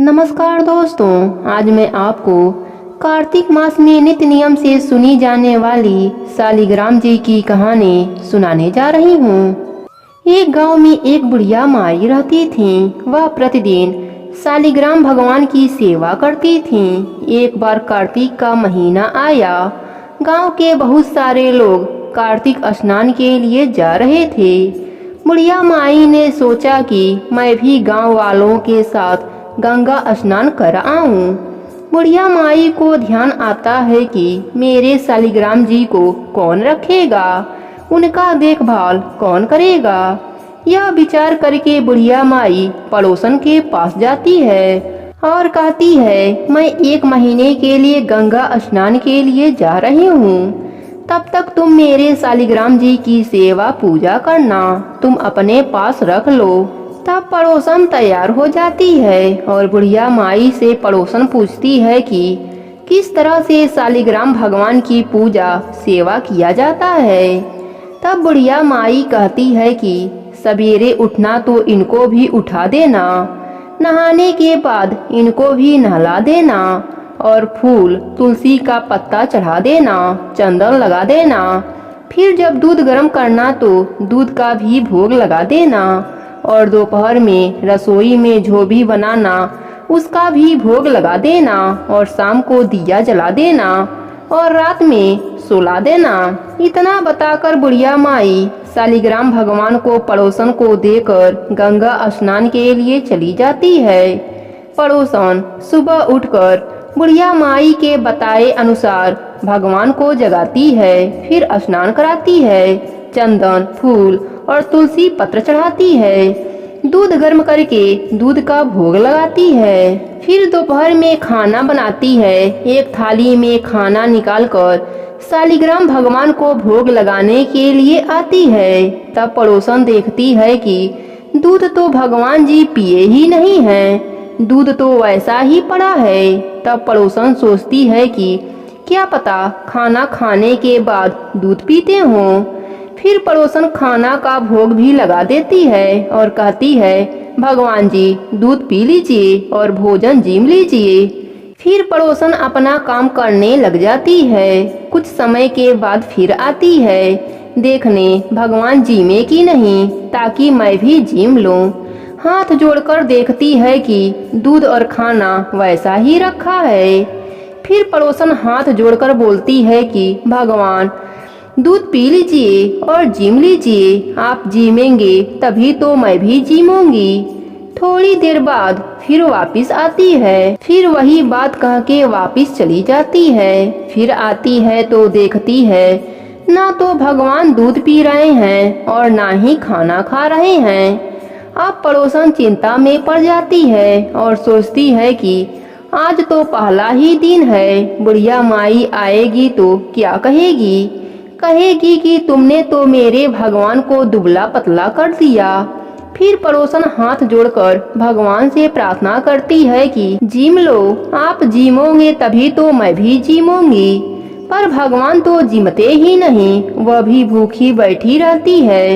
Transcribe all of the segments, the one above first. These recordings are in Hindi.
नमस्कार दोस्तों, आज मैं आपको कार्तिक मास में नित्य नियम से सुनी जाने वाली शालिग्राम जी की कहानी सुनाने जा रही हूँ। एक गांव में एक बुढ़िया माई रहती थी। वह प्रतिदिन शालिग्राम भगवान की सेवा करती थी। एक बार कार्तिक का महीना आया। गांव के बहुत सारे लोग कार्तिक स्नान के लिए जा रहे थे। बुढ़िया माई ने सोचा कि मैं भी गांव वालों के साथ गंगा स्नान कर आऊं। बुढ़िया माई को ध्यान आता है कि मेरे शालिग्राम जी को कौन रखेगा, उनका देखभाल कौन करेगा। यह विचार करके बुढ़िया माई पड़ोसन के पास जाती है और कहती है, मैं 1 महीने के लिए गंगा स्नान के लिए जा रही हूँ। तब तक तुम मेरे शालिग्राम जी की सेवा पूजा करना, तुम अपने पास रख लो। तब पड़ोसन तैयार हो जाती है और बुढ़िया माई से पड़ोसन पूछती है कि किस तरह से शालिग्राम भगवान की पूजा सेवा किया जाता है। तब बुढ़िया माई कहती है कि सवेरे उठना तो इनको भी उठा देना, नहाने के बाद इनको भी नहला देना और फूल तुलसी का पत्ता चढ़ा देना, चंदन लगा देना। फिर जब दूध गर्म करना तो दूध का भी भोग लगा देना और दोपहर में रसोई में जो भी बनाना उसका भी भोग लगा देना और शाम को दिया जला देना और रात में सुला देना। इतना बताकर बुढ़िया माई शालिग्राम भगवान को पड़ोसन को देकर गंगा स्नान के लिए चली जाती है। पड़ोसन सुबह उठकर बुढ़िया माई के बताए अनुसार भगवान को जगाती है, फिर स्नान कराती है, चंदन फूल और तुलसी पत्र चढ़ाती है, दूध गर्म करके दूध का भोग लगाती है। फिर दोपहर में खाना बनाती है। एक थाली में खाना निकालकर शालिग्राम भगवान को भोग लगाने के लिए आती है। तब पड़ोसन देखती है कि दूध तो भगवान जी पिए ही नहीं हैं, दूध तो वैसा ही पड़ा है। तब पड़ोसन सोचती है कि क्या पता खाना खाने के बाद दूध पीते हों। फिर पड़ोसन खाना का भोग भी लगा देती है और कहती है, भगवान जी दूध पी लीजिए और भोजन जीम लीजिए। फिर पड़ोसन अपना काम करने लग जाती है। कुछ समय के बाद फिर आती है देखने भगवान जीमे की नहीं, ताकि मैं भी जीम लूं। हाथ जोड़कर देखती है कि दूध और खाना वैसा ही रखा है। फिर पड़ोसन हाथ जोड़कर बोलती है कि भगवान दूध पी लीजिए और जीम लीजिए, आप जीमेंगे तभी तो मैं भी जीमूंगी। थोड़ी देर बाद फिर वापस आती है। फिर वही बात कह के वापस चली जाती है। फिर आती है तो देखती है ना तो भगवान दूध पी रहे हैं और ना ही खाना खा रहे हैं। अब पड़ोसन चिंता में पड़ जाती है और सोचती है कि आज तो पहला ही दिन है, बुढ़िया माई आएगी तो क्या कहेगी। कहेगी कि तुमने तो मेरे भगवान को दुबला पतला कर दिया। फिर पड़ोसन हाथ जोड़कर भगवान से प्रार्थना करती है कि जीम लो, आप जीमोगे तभी तो मैं भी जीमूंगी। पर भगवान तो जीमते ही नहीं, वह भी भूखी बैठी रहती है।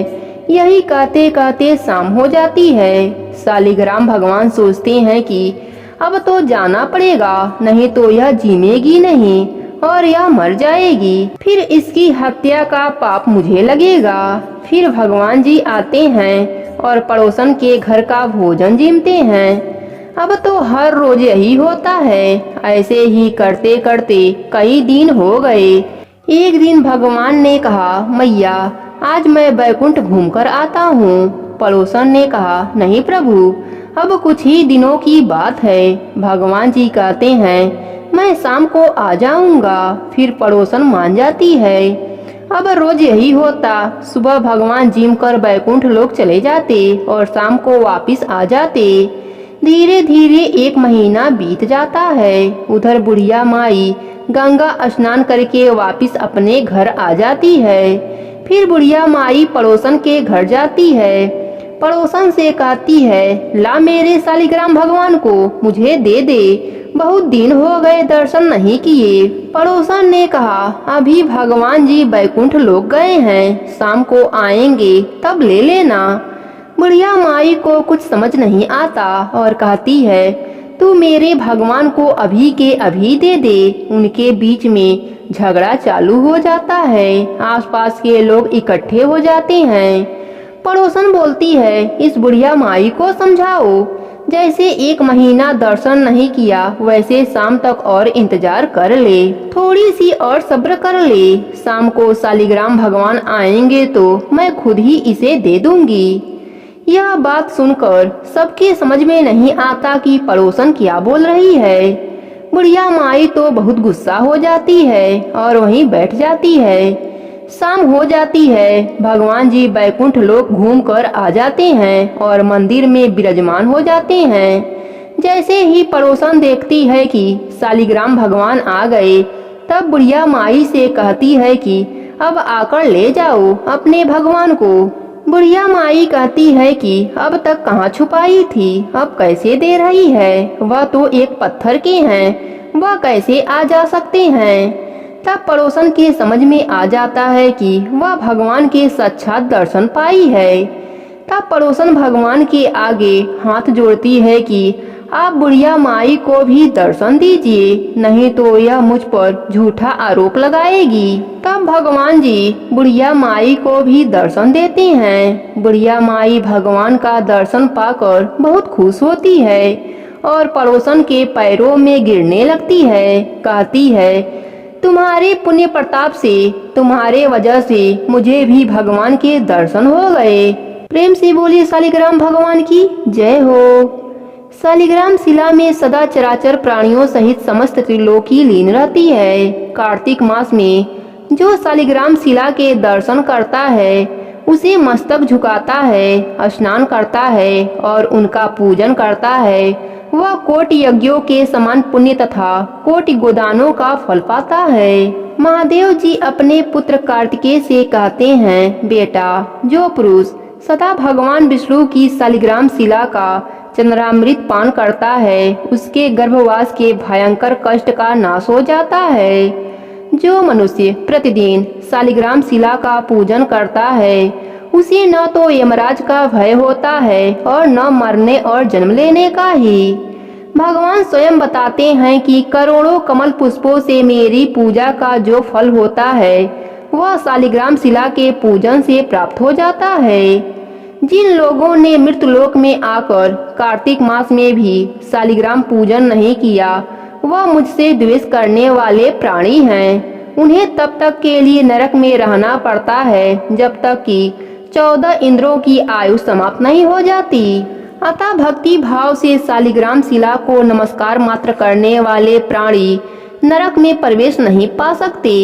यही कहते कहते शाम हो जाती है। शालिग्राम भगवान सोचते हैं कि अब तो जाना पड़ेगा, नहीं तो यह जीमेगी नहीं और यह मर जाएगी। फिर इसकी हत्या का पाप मुझे लगेगा। फिर भगवान जी आते हैं और पड़ोसन के घर का भोजन जीमते हैं। अब तो हर रोज यही होता है। ऐसे ही करते करते कई दिन हो गए। एक दिन भगवान ने कहा, मैया आज मैं वैकुंठ घूमकर आता हूँ। पड़ोसन ने कहा, नहीं प्रभु, अब कुछ ही दिनों की बात है। भगवान जी कहते हैं, मैं शाम को आ जाऊंगा। फिर पड़ोसन मान जाती है। अब रोज यही होता। सुबह भगवान जिम कर बैकुंठ लोग चले जाते और शाम को वापस आ जाते। धीरे धीरे 1 महीना बीत जाता है। उधर बुढ़िया माई गंगा स्नान करके वापस अपने घर आ जाती है। फिर बुढ़िया माई पड़ोसन के घर जाती है। पड़ोसन से कहती है, ला मेरे शालिग्राम भगवान को मुझे दे दे, बहुत दिन हो गए दर्शन नहीं किए। पड़ोसन ने कहा, अभी भगवान जी बैकुंठ लोग गए हैं, शाम को आएंगे तब ले लेना। बुढ़िया माई को कुछ समझ नहीं आता और कहती है, तू मेरे भगवान को अभी के अभी दे दे। उनके बीच में झगड़ा चालू हो जाता है। आसपास के लोग इकट्ठे हो जाते हैं। पड़ोसन बोलती है, इस बुढ़िया माई को समझाओ। जैसे 1 महीना दर्शन नहीं किया, वैसे शाम तक और इंतजार कर ले, थोड़ी सी और सब्र कर ले। शाम को शालिग्राम भगवान आएंगे तो मैं खुद ही इसे दे दूंगी। यह बात सुनकर सबके समझ में नहीं आता कि पड़ोसन क्या बोल रही है। बुढ़िया माई तो बहुत गुस्सा हो जाती है और वहीं बैठ जाती है। शाम हो जाती है। भगवान जी बैकुंठ लोक घूमकर आ जाते हैं और मंदिर में विराजमान हो जाते हैं। जैसे ही पड़ोसन देखती है कि शालिग्राम भगवान आ गए, तब बुढ़िया माई से कहती है कि अब आकर ले जाओ अपने भगवान को। बुढ़िया माई कहती है कि अब तक कहाँ छुपाई थी, अब कैसे दे रही है। वह तो एक पत्थर के हैं, वह कैसे आ जा सकते हैं। तब पड़ोसन के समझ में आ जाता है कि वह भगवान के साक्षात दर्शन पाई है। तब पड़ोसन भगवान के आगे हाथ जोड़ती है कि आप बुढ़िया माई को भी दर्शन दीजिए, नहीं तो यह मुझ पर झूठा आरोप लगाएगी। तब भगवान जी बुढ़िया माई को भी दर्शन देते हैं। बुढ़िया माई भगवान का दर्शन पाकर बहुत खुश होती है और पड़ोसन के पैरों में गिरने लगती है। कहती है, तुम्हारे पुण्य प्रताप से, तुम्हारे वजह से मुझे भी भगवान के दर्शन हो गए। प्रेम से बोलिए शालिग्राम भगवान की जय हो। शालिग्राम शिला में सदा चराचर प्राणियों सहित समस्त त्रिलोकी लीन रहती है। कार्तिक मास में जो शालिग्राम शिला के दर्शन करता है, उसे मस्तक झुकाता है, स्नान करता है और उनका पूजन करता है, वह कोटि यज्ञों के समान पुण्य तथा कोटि गोदानों का फल पाता है। महादेव जी अपने पुत्र कार्तिकेय से कहते हैं, बेटा, जो पुरुष सदा भगवान विष्णु की शालिग्राम शिला का चंद्रामृत पान करता है, उसके गर्भवास के भयंकर कष्ट का नाश हो जाता है। जो मनुष्य प्रतिदिन शालिग्राम शिला का पूजन करता है, उसे न तो यमराज का भय होता है और न मरने और जन्म लेने का ही। भगवान स्वयं बताते हैं कि करोड़ों कमल पुष्पों से मेरी पूजा का जो फल होता है, वह शालिग्राम शिला के पूजन से प्राप्त हो जाता है। जिन लोगों ने मृतलोक में आकर कार्तिक मास में भी शालिग्राम पूजन नहीं किया, वह मुझसे द्वेष करने वाले प्राणी हैं। उन्हें तब तक के लिए नरक में रहना पड़ता है जब तक कि 14 इंद्रों की आयु समाप्त नहीं हो जाती। अतः भक्ति भाव से शालिग्राम शिला को नमस्कार मात्र करने वाले प्राणी नरक में प्रवेश नहीं पा सकते।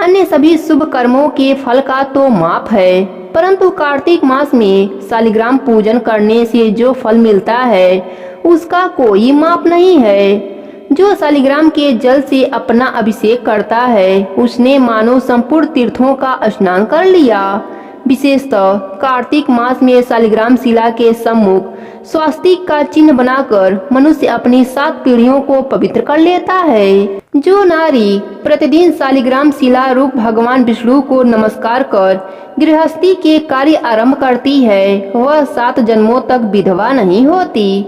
अन्य सभी शुभ कर्मों के फल का तो माप है, परंतु कार्तिक मास में शालिग्राम पूजन करने से जो फल मिलता है, उसका कोई माप नहीं है। जो शालिग्राम के जल से अपना अभिषेक करता है, उसने मानो संपूर्ण तीर्थों का स्नान कर लिया। विशेषतः कार्तिक मास में शालिग्राम शिला के सम्मुख स्वास्तिक का चिन्ह बनाकर मनुष्य अपनी 7 पीढ़ियों को पवित्र कर लेता है। जो नारी प्रतिदिन शालिग्राम शिला रूप भगवान विष्णु को नमस्कार कर गृहस्थी के कार्य आरंभ करती है, वह 7 जन्मों तक विधवा नहीं होती।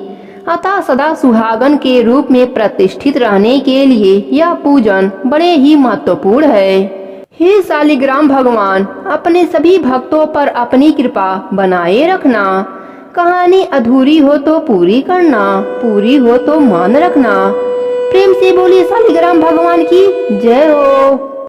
अतः सदा सुहागन के रूप में प्रतिष्ठित रहने के लिए यह पूजन बड़े ही महत्वपूर्ण है। हे शालिग्राम भगवान, अपने सभी भक्तों पर अपनी कृपा बनाए रखना। कहानी अधूरी हो तो पूरी करना, पूरी हो तो मान रखना। प्रेम से बोलिए शालिग्राम भगवान की जय हो।